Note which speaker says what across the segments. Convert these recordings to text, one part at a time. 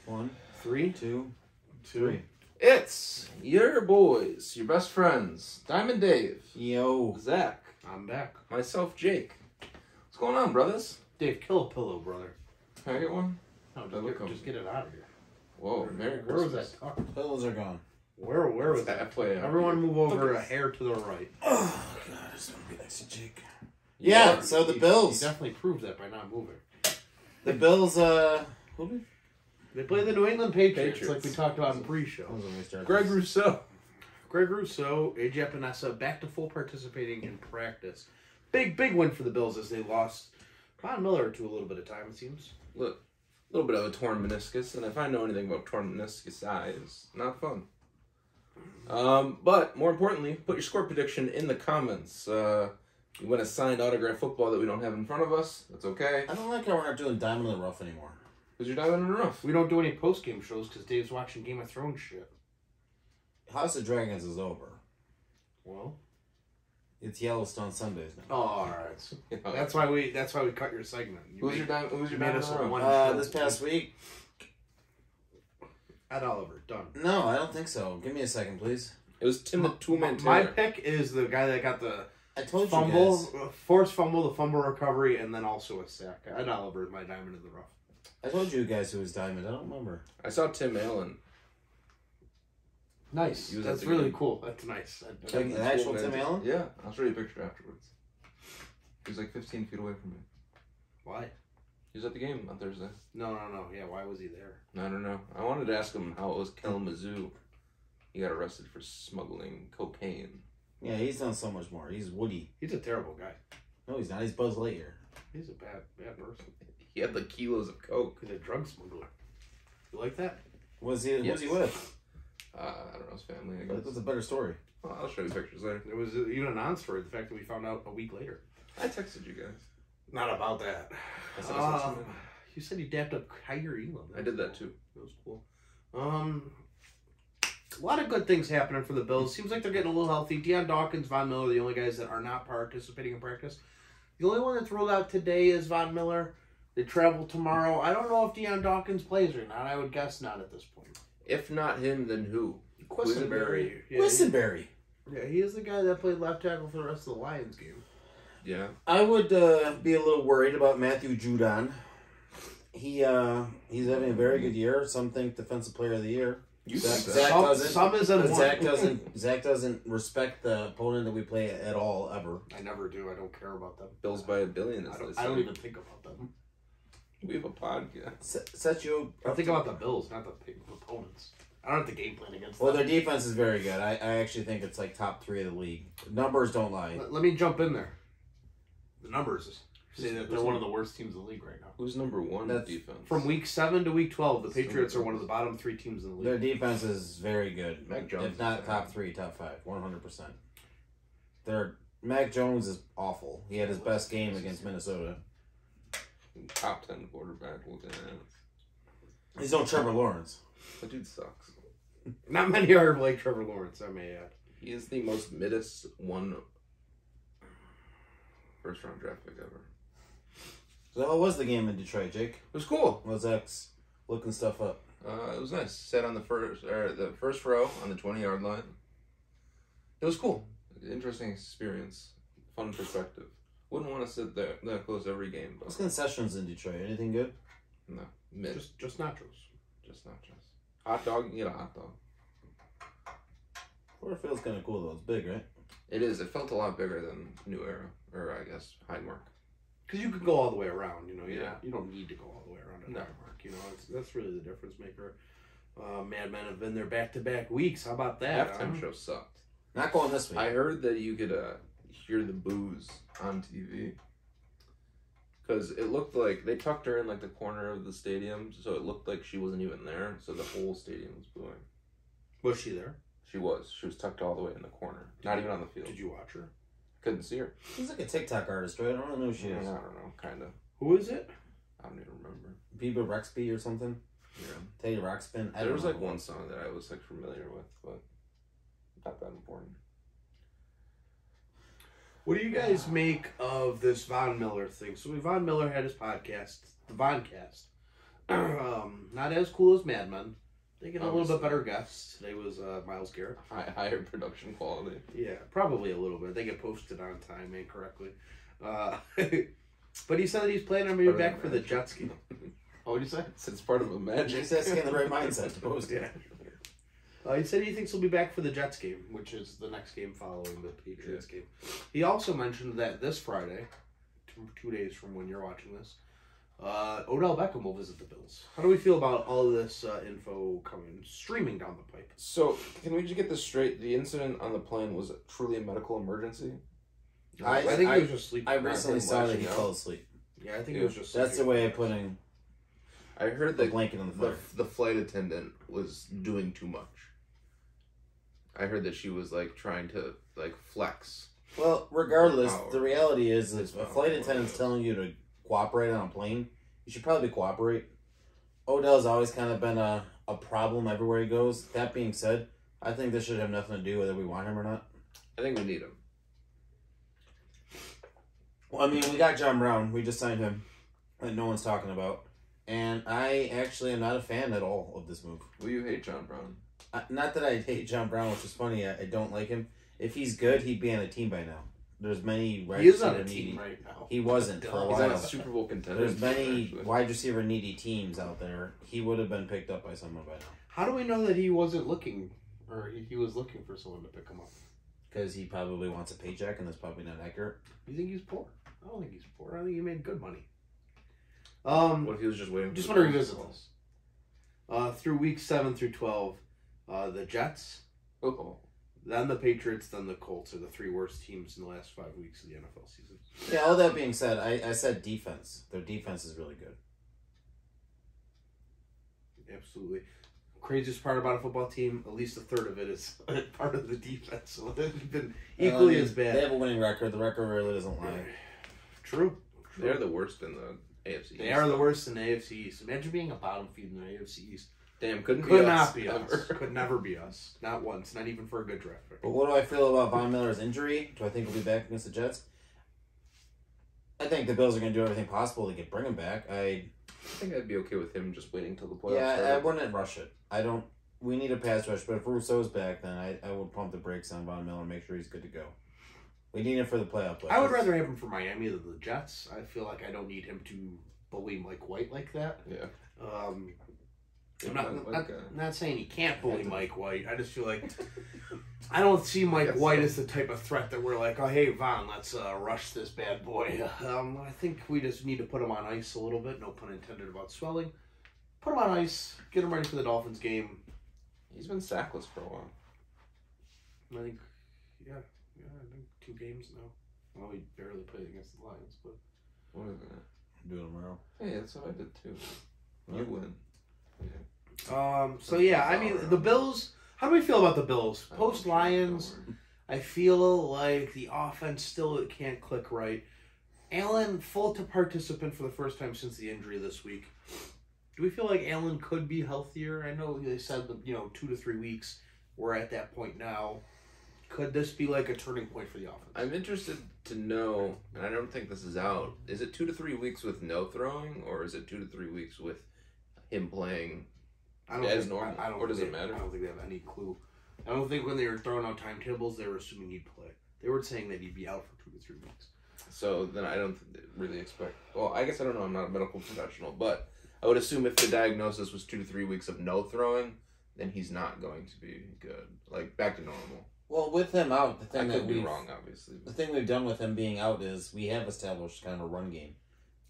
Speaker 1: 1,
Speaker 2: 3,
Speaker 1: 2,
Speaker 2: 3.
Speaker 3: It's your boys, your best friends, Diamond Dave,
Speaker 1: Yo.
Speaker 3: Zach,
Speaker 2: I'm back.
Speaker 3: myself, Jake. What's going on, brothers?
Speaker 2: Dave, kill a pillow, brother.
Speaker 3: Can I get one?
Speaker 2: No, just get it out of here.
Speaker 3: Whoa, Merry
Speaker 2: Where was
Speaker 3: Christmas.
Speaker 2: that tucked?
Speaker 1: Pillows are gone.
Speaker 2: Where was that?
Speaker 3: Halfway up.
Speaker 2: Everyone move over a hair to the right.
Speaker 1: Oh, God, I just want to be next to Jake. Yeah, so the Bills.
Speaker 2: You definitely proved that by not moving.
Speaker 1: The Bills, who did?
Speaker 2: They play the New England Patriots, like
Speaker 3: Patriots.
Speaker 2: we talked about in pre-show.
Speaker 1: When we started
Speaker 3: Greg
Speaker 1: this.
Speaker 3: Rousseau.
Speaker 2: Greg Rousseau, AJ Epinesa back to full participating in practice. Big win for the Bills as they lost Von Miller to a little bit of time, it seems.
Speaker 3: Look, a little bit of a torn meniscus, and if I know anything about torn meniscus, it's not fun. But more importantly, put your score prediction in the comments. You win a signed autographed football that we don't have in front of us. That's okay.
Speaker 1: I don't like how we're not doing Diamond in the Rough anymore.
Speaker 3: Because you're diving in the rough.
Speaker 2: We don't do any post-game shows because Dave's watching Game of Thrones shit.
Speaker 1: House of Dragons is over.
Speaker 2: Well,
Speaker 1: It's Yellowstone Sundays now.
Speaker 2: oh, all right. That's why we cut your segment.
Speaker 3: Who's your diamond in
Speaker 2: made
Speaker 3: the
Speaker 2: us
Speaker 3: rough?
Speaker 2: one show.
Speaker 1: This past week?
Speaker 2: Ed Oliver, done.
Speaker 1: No, I don't think so. Give me a second, please.
Speaker 3: It was Tim the Two-Man
Speaker 2: My
Speaker 3: Taylor.
Speaker 2: pick is the guy that got the
Speaker 1: I told
Speaker 2: fumble,
Speaker 1: you guys.
Speaker 2: forced fumble, the fumble recovery, and then also a sack. Ed Oliver is my diamond in the rough.
Speaker 1: I told you guys who was Diamond. I don't remember.
Speaker 3: I saw Tim Allen.
Speaker 2: Nice.
Speaker 3: He was
Speaker 2: That's
Speaker 3: at the
Speaker 2: really
Speaker 3: game.
Speaker 2: cool. That's nice.
Speaker 1: Like an actual Tim Allen?
Speaker 3: Yeah, I'll show you a picture afterwards. He was like 15 feet away from me.
Speaker 2: Why?
Speaker 3: He was at the game on Thursday.
Speaker 2: No. Yeah, why was he there?
Speaker 3: I don't know. I wanted to ask him how it was Kalamazoo. He got arrested for smuggling cocaine.
Speaker 1: Yeah, he's done so much more. He's Woody.
Speaker 2: He's a terrible guy.
Speaker 1: No, he's not. He's Buzz Lightyear.
Speaker 2: He's a bad person.
Speaker 3: He had like kilos of coke.
Speaker 2: He's a drug smuggler. You like that?
Speaker 1: Who's he
Speaker 3: Yes.
Speaker 1: with?
Speaker 3: I don't know his family, I guess.
Speaker 1: That's a better story.
Speaker 3: Well, I'll show you pictures later.
Speaker 2: There was even a non-story, the fact that we found out a week later.
Speaker 3: I texted you guys.
Speaker 2: Not about that.
Speaker 3: I said I sent you.
Speaker 2: You said you dapped up Kyrie Elam.
Speaker 3: I did that too.
Speaker 2: That was cool. A lot of good things happening for the Bills. Seems like they're getting a little healthy. Deion Dawkins, Von Miller, the only guys that are not participating in practice. The only one that's ruled out today is Von Miller. They travel tomorrow. I don't know if Deion Dawkins plays or not. I would guess not at this point.
Speaker 3: If not him, then who?
Speaker 2: Quisenberry.
Speaker 1: Quisenberry.
Speaker 2: Yeah, he is the guy that played left tackle for the rest of the Lions game.
Speaker 3: Yeah.
Speaker 1: I would be a little worried about Matthew Judon. He's having a very good year. Some think Defensive Player of the Year. Zach doesn't respect the opponent that we play at all ever.
Speaker 2: I never do. I don't care about them.
Speaker 3: Bills by a billion.
Speaker 2: I don't even think about them.
Speaker 3: We have a podcast.
Speaker 1: Set you.
Speaker 2: I think about the Bills, not the opponents. I don't have the game plan against
Speaker 1: Well,
Speaker 2: them.
Speaker 1: their defense is very good. I actually think it's like top 3 of the league. Numbers don't lie.
Speaker 2: Let me jump in there. The numbers say that they're one of the worst teams in the league right now.
Speaker 3: Who's number one
Speaker 1: That's
Speaker 3: defense?
Speaker 2: From week 7 to week 12, the Patriots are one of the bottom 3 teams in the league.
Speaker 1: Their defense is very good.
Speaker 3: Mac Jones
Speaker 1: if not
Speaker 3: is
Speaker 1: top 3, top 5, 100%. Mac Jones is awful. He had his best game against Minnesota.
Speaker 3: Top 10 quarterback looking at it.
Speaker 1: He's no Trevor Lawrence.
Speaker 3: That dude sucks.
Speaker 2: Not many are like Trevor Lawrence, I may add.
Speaker 3: He is the most middest one first round draft pick ever.
Speaker 1: So how was the game in Detroit, Jake?
Speaker 3: It was cool.
Speaker 1: Was Zach's looking stuff up?
Speaker 3: It was nice. Sat on the first row on the 20-yard line. It was cool. Interesting experience. Fun perspective. Wouldn't want to sit there that close every game. But
Speaker 1: What's concessions in Detroit? Anything good?
Speaker 3: no, mid.
Speaker 2: Just nachos.
Speaker 3: Just not just. Hot dog, you can get a hot dog.
Speaker 1: Florida Field's kind of cool though. It's big, right?
Speaker 3: It is. It felt a lot bigger than New Era, or I guess Highmark.
Speaker 2: Because you could go all the way around, you know.
Speaker 3: Yeah.
Speaker 2: You don't need to go all the way around at
Speaker 3: No.
Speaker 2: Highmark, you know. That's really the difference maker. Madmen have been there back-to-back weeks. How about that?
Speaker 3: Halftime show sucked.
Speaker 1: Not going this week.
Speaker 3: I heard that you could hear the boos on TV. Because it looked like they tucked her in like the corner of the stadium, so it looked like she wasn't even there. So the whole stadium was booing.
Speaker 2: Was she there?
Speaker 3: She was. She was tucked all the way in the corner, not even on the field.
Speaker 2: Did you watch her?
Speaker 3: Couldn't see her.
Speaker 1: She's like a TikTok artist, right? I don't know who she
Speaker 3: I
Speaker 1: is.
Speaker 3: don't know, kind of.
Speaker 2: Who is it?
Speaker 3: I don't even remember.
Speaker 1: Bieber Rexby or something?
Speaker 3: Yeah.
Speaker 1: Teddy Rockspin?
Speaker 3: There was like one song that I was like familiar with, but not that important.
Speaker 2: What do you guys make of this Von Miller thing? So Von Miller had his podcast, the Voncast. Not as cool as Mad Men. They get a little
Speaker 3: Obviously.
Speaker 2: bit better guests. Today was Miles Garrett.
Speaker 3: Higher production quality.
Speaker 2: Yeah, probably a little bit. They get posted on time and correctly. But he said that he's planning on being
Speaker 3: Part of
Speaker 2: back
Speaker 3: the
Speaker 2: for the
Speaker 3: magic.
Speaker 2: jet ski. Oh, what did you say?
Speaker 3: It's part of a magic.
Speaker 1: He's asking in the right mindset to post it.
Speaker 2: Yeah. He said he thinks he'll be back for the Jets game, which is the next game following the Patriots game. He also mentioned that this Friday, 2 days from when you're watching this, Odell Beckham will visit the Bills. How do we feel about all of this info streaming down the pipe?
Speaker 3: So, can we just get this straight? The incident on the plane was truly a medical emergency?
Speaker 2: I think he was just sleeping.
Speaker 1: I recently saw that he
Speaker 3: out.
Speaker 1: fell asleep.
Speaker 2: Yeah, I think it was just
Speaker 1: That's the
Speaker 2: sleeping.
Speaker 1: way of putting
Speaker 3: I heard
Speaker 1: the
Speaker 3: that
Speaker 1: blanket on the fire.
Speaker 3: the flight attendant was doing too much. I heard that she was like trying to like flex.
Speaker 1: Well, regardless,
Speaker 3: Power.
Speaker 1: the reality is if a
Speaker 3: Power.
Speaker 1: flight attendant's telling you to cooperate on a plane, you should probably cooperate. Odell's always kind of been a problem everywhere he goes. That being said, I think this should have nothing to do whether we want him or not.
Speaker 3: I think we need him.
Speaker 1: Well, I mean, we got John Brown. We just signed him that no one's talking about. And I actually am not a fan at all of this move.
Speaker 3: Well, you hate John Brown.
Speaker 1: Not that I hate John Brown, which is funny. I don't like him. If he's good, he'd be on a team by now. There's many wide
Speaker 2: He is on a
Speaker 1: receiver
Speaker 2: team
Speaker 1: needy.
Speaker 2: right now.
Speaker 1: He wasn't for a
Speaker 3: He's on
Speaker 1: while.
Speaker 3: a Super Bowl contender.
Speaker 1: There's many
Speaker 3: actually.
Speaker 1: wide receiver needy teams out there. He would have been picked up by someone by now.
Speaker 2: How do we know that he wasn't looking, or he was looking for someone to pick him up?
Speaker 1: Because he probably wants a paycheck, and that's probably not accurate.
Speaker 2: You think he's poor? I don't think he's poor. I think he made good money.
Speaker 3: What if he was just waiting?
Speaker 2: Just
Speaker 3: for
Speaker 2: want to
Speaker 3: the
Speaker 2: revisit
Speaker 3: call?
Speaker 2: this. Through weeks 7 through 12, the Jets,
Speaker 3: Oh,
Speaker 2: then the Patriots, then the Colts are the 3 worst teams in the last 5 weeks of the NFL season.
Speaker 1: Yeah, all that being said, I said defense. Their defense is really good.
Speaker 2: Absolutely. Craziest part about a football team, at least a third of it is part of the defense. So they've been equally as bad.
Speaker 1: They have a winning record. The record really doesn't lie.
Speaker 2: True.
Speaker 3: they're the worst in the AFC.
Speaker 2: They are the worst in the AFC East. Imagine being a bottom feed in the AFC East.
Speaker 3: Damn, couldn't
Speaker 2: Could
Speaker 3: be
Speaker 2: not
Speaker 3: us,
Speaker 2: be
Speaker 3: ever.
Speaker 2: us. Could never be us. Not once. Not even for a good draft pick.
Speaker 1: But what do I feel about Von Miller's injury? Do I think he'll be back against the Jets? I think the Bills are going to do everything possible to bring him back.
Speaker 3: I think I'd be okay with him just waiting till the playoffs.
Speaker 1: Yeah, I
Speaker 3: start.
Speaker 1: wouldn't rush it. I don't. We need a pass rush, but if Rousseau's back, then I would pump the brakes on Von Miller and make sure he's good to go. We need him for the playoff play.
Speaker 2: I would rather have him for Miami than the Jets. I feel like I don't need him to bully Mike White like that.
Speaker 3: Yeah.
Speaker 2: I'm
Speaker 3: Like,
Speaker 2: not saying he can't bully Mike White. I just feel like I don't see Mike White as the type of threat that we're like, oh, hey, Von, let's rush this bad boy. I think we just need to put him on ice a little bit. No pun intended about swelling. Put him on ice. Get him ready for the Dolphins game.
Speaker 3: He's been sackless for a while.
Speaker 2: I think, I think 2 games now. Well, we barely played against the Lions, but
Speaker 3: What is it?
Speaker 1: do it tomorrow.
Speaker 3: Hey, that's what I did too. You
Speaker 1: Huh?
Speaker 3: win.
Speaker 2: So yeah, I mean the Bills. How do we feel about the Bills post Lions? I feel like the offense still can't click right. Allen full to participant for the first time since the injury this week. Do we feel like Allen could be healthier? I know they said that 2 to 3 weeks. We're at that point now. Could this be like a turning point for the offense?
Speaker 3: I'm interested to know, and I don't think this is out. Is it 2 to 3 weeks with no throwing, or is it 2 to 3 weeks with him playing as normal? Or does it matter?
Speaker 2: I don't think they have any clue. I don't think when they were throwing out timetables, they were assuming he'd play. They were saying that he'd be out for 2 to 3 weeks.
Speaker 3: So then I don't really expect. Well, I guess I don't know. I'm not a medical professional, but I would assume if the diagnosis was 2 to 3 weeks of no throwing, then he's not going to be good. Like back to normal.
Speaker 1: Well, with him out, the
Speaker 3: I
Speaker 1: thing that
Speaker 3: could be
Speaker 1: we've
Speaker 3: wrong, obviously.
Speaker 1: the thing we've done with him being out is we have established kind of a run game.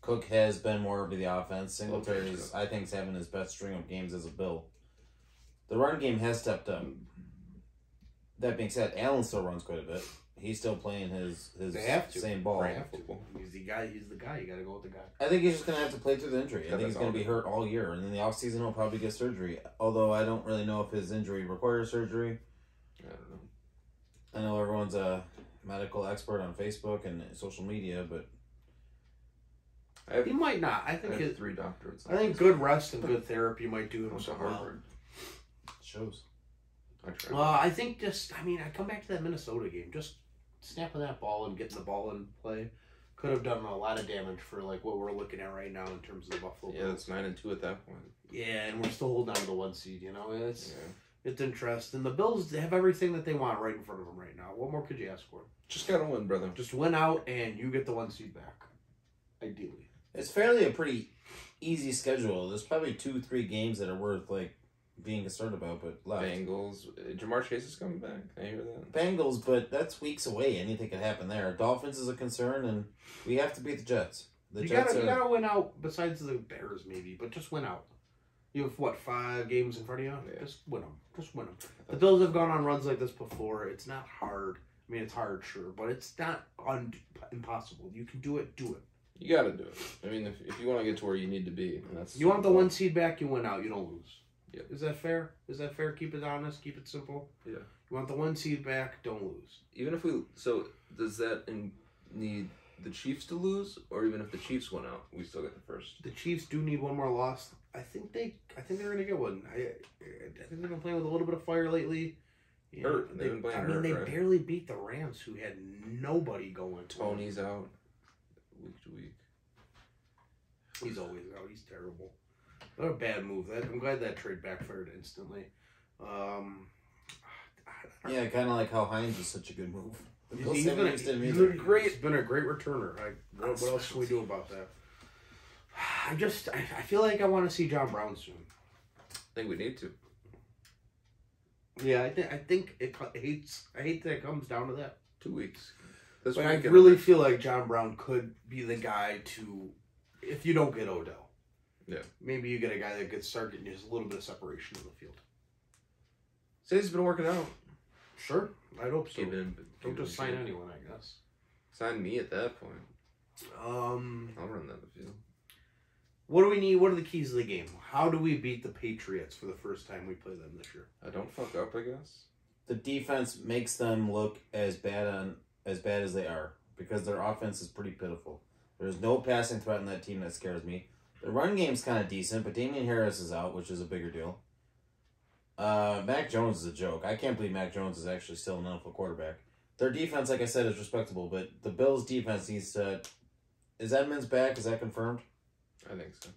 Speaker 1: Cook has been more of the offense. Singletary's, I think, is having his best string of games as a Bill. The run game has stepped up. That being said, Allen still runs quite a bit. He's still playing his
Speaker 2: They have to.
Speaker 1: same ball.
Speaker 2: They have to. He's the guy. He's the guy. You got to go with the guy.
Speaker 1: I think he's just going to have to play through the injury. I
Speaker 3: Yeah,
Speaker 1: think he's
Speaker 3: that's
Speaker 1: going to be
Speaker 3: all.
Speaker 1: hurt all year. And in the offseason, he'll probably get surgery. Although I don't really know if his injury requires surgery.
Speaker 3: I don't know.
Speaker 1: I know everyone's a medical expert on Facebook and social media, but
Speaker 2: He might not. I
Speaker 3: I
Speaker 2: think
Speaker 3: have 3 doctorates.
Speaker 2: I think good rest and good therapy might do him
Speaker 3: Went to
Speaker 2: some well.
Speaker 3: Harvard.
Speaker 1: it shows.
Speaker 3: I tried.
Speaker 2: Well, I think I come back to that Minnesota game. Just snapping that ball and getting the ball in play. could have done a lot of damage for like what we're looking at right now in terms of the Buffalo Bills.
Speaker 3: Yeah, it's 9-2 at that point.
Speaker 2: Yeah, and we're still holding on to the 1 seed. You know, it's interesting. The Bills have everything that they want right in front of them right now. What more could you ask for?
Speaker 3: Just gotta win, brother.
Speaker 2: Just win out, and you get the 1 seed back. Ideally,
Speaker 1: It's fairly a pretty easy schedule. There's probably 2-3 games that are worth like being concerned about, but left.
Speaker 3: Bengals. Jamar Chase is coming back. I hear that.
Speaker 1: Bengals, but that's weeks away. Anything could happen there. Dolphins is a concern, and we have to beat the Jets.
Speaker 2: you gotta win out. Besides the Bears, maybe, but just win out. You have what, 5 games in front of you?
Speaker 3: Yeah.
Speaker 2: Just win them. Just win them. The Bills have gone on runs like this before. It's not hard. I mean, it's hard, sure, but it's not impossible. You can do it. Do it.
Speaker 3: You gotta do it. I mean, if you want to get to where you need to be, and that's
Speaker 2: You want the 1 seed back, you win out. You don't lose.
Speaker 3: Yeah.
Speaker 2: Is that fair? Is that fair? Keep it honest. Keep it simple.
Speaker 3: Yeah.
Speaker 2: You want the 1 seed back, don't lose.
Speaker 3: Even if we, so does that need the Chiefs to lose, or even if the Chiefs went out, we still get the first?
Speaker 2: The Chiefs do need one more loss. I think they're gonna get one. I think they've been playing with a little bit of fire lately. You know,
Speaker 3: They've been playing hurt,
Speaker 2: they
Speaker 3: right?
Speaker 2: barely beat the Rams, who had nobody going.
Speaker 3: Tony's out week to week.
Speaker 2: He's always out. He's terrible. What a bad move. I'm glad that trade backfired instantly.
Speaker 1: Yeah, kind of like how Hines was such a good move. The Bills
Speaker 2: He's
Speaker 1: haven't used him
Speaker 2: been
Speaker 1: either.
Speaker 2: a great returner. What else can we do about that? I feel like I want to see John Brown soon.
Speaker 3: I think we need to.
Speaker 2: Yeah, I think I hate that it comes down to that.
Speaker 3: 2 weeks.
Speaker 2: But I really feel like John Brown could be the guy to, if you don't get Odell.
Speaker 3: Yeah.
Speaker 2: Maybe you get a guy that could start getting just a little bit of separation in the field.
Speaker 3: Say he's been working out.
Speaker 2: Sure, I hope so. Don't just sign
Speaker 3: shape.
Speaker 2: anyone, I guess.
Speaker 3: Sign me at that point. I'll run that the field.
Speaker 2: What do we need? What are the keys of the game? How do we beat the Patriots for the first time we play them this year?
Speaker 3: I don't fuck up, I guess.
Speaker 1: The defense makes them look as bad as they are because their offense is pretty pitiful. There's no passing threat in that team that scares me. The run game's kind of decent, but Damian Harris is out, which is a bigger deal. Mac Jones is a joke. I can't believe Mac Jones is actually still an NFL quarterback. Their defense, like I said, is respectable, but the Bills' defense needs to... Is Edmonds back? Is that confirmed?
Speaker 3: I think so.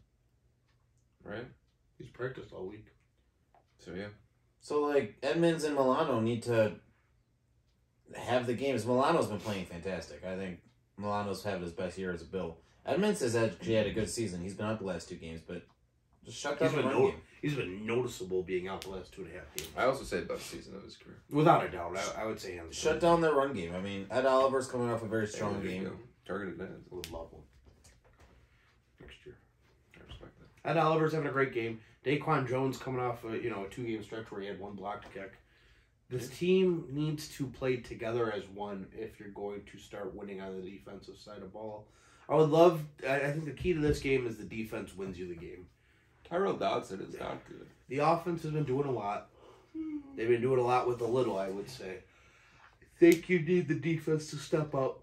Speaker 3: Right?
Speaker 2: He's practiced all week.
Speaker 3: So, yeah.
Speaker 1: So, like, Edmonds and Milano need to have the games. Milano's been playing fantastic. I think Milano's having his best year as a Bill. Edmonds has actually had a good season. He's been out the last 2 games, but just shut down the run game.
Speaker 2: He's been noticeable being out the last 2.5 games.
Speaker 3: I also say best season of his career.
Speaker 2: Without a doubt, I would say him.
Speaker 1: Shut down their run game. I mean, Ed Oliver's coming off a very strong
Speaker 3: There you
Speaker 1: game.
Speaker 3: go. Targeted man.
Speaker 2: I would love one next year.
Speaker 3: I respect that.
Speaker 2: Ed Oliver's having a great game. Daquan Jones coming off a 2-game stretch where he had 1 blocked kick. This team needs to play together as one if you're going to start winning on the defensive side of ball. I think the key to this game is the defense wins you the game.
Speaker 3: Tyrell Dodson is not good.
Speaker 2: The offense has been doing a lot. They've been doing a lot with a little, I would say. I think you need the defense to step up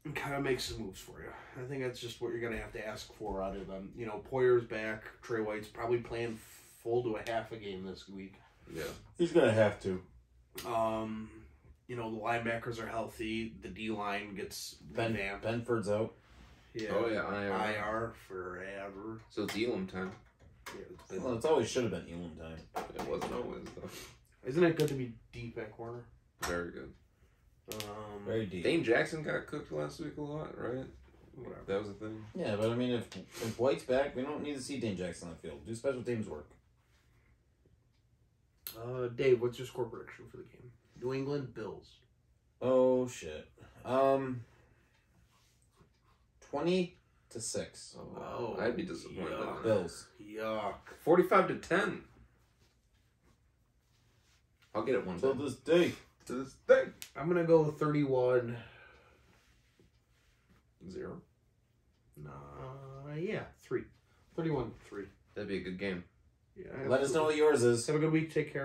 Speaker 2: and kind of make some moves for you. I think that's just what you're going to have to ask for out of them. Poyer's back. Trey White's probably playing full to a half a game this week.
Speaker 3: Yeah.
Speaker 1: He's going to have to.
Speaker 2: The linebackers are healthy. The D-line gets revamped.
Speaker 1: Benford's out.
Speaker 2: Yeah.
Speaker 3: Oh, yeah,
Speaker 2: IR forever.
Speaker 3: So it's Elam time.
Speaker 2: Yeah,
Speaker 1: Well, it's always should have been Elam time.
Speaker 3: It wasn't always, though.
Speaker 2: Isn't it good to be deep at corner?
Speaker 3: Very good.
Speaker 1: Very deep.
Speaker 3: Dane Jackson got cooked last week a lot, right?
Speaker 2: Whatever.
Speaker 3: That was a thing.
Speaker 1: Yeah, but I mean, if White's back, we don't need to see Dane Jackson on the field. Do special teams work.
Speaker 2: Dave, what's your score prediction for the game? New England Bills.
Speaker 1: Oh, shit. 20-6.
Speaker 3: Oh, I'd be disappointed.
Speaker 2: Yuck.
Speaker 1: Bills.
Speaker 2: Yuck.
Speaker 3: 45-10. I'll get it one
Speaker 1: Till
Speaker 3: day.
Speaker 1: this day.
Speaker 3: To this day.
Speaker 2: I'm going to go 31.
Speaker 3: 0.
Speaker 2: Yeah, 3. 31-3.
Speaker 3: That'd be a good game.
Speaker 2: Yeah,
Speaker 1: Let us know what yours is.
Speaker 2: Have a good week. Take care.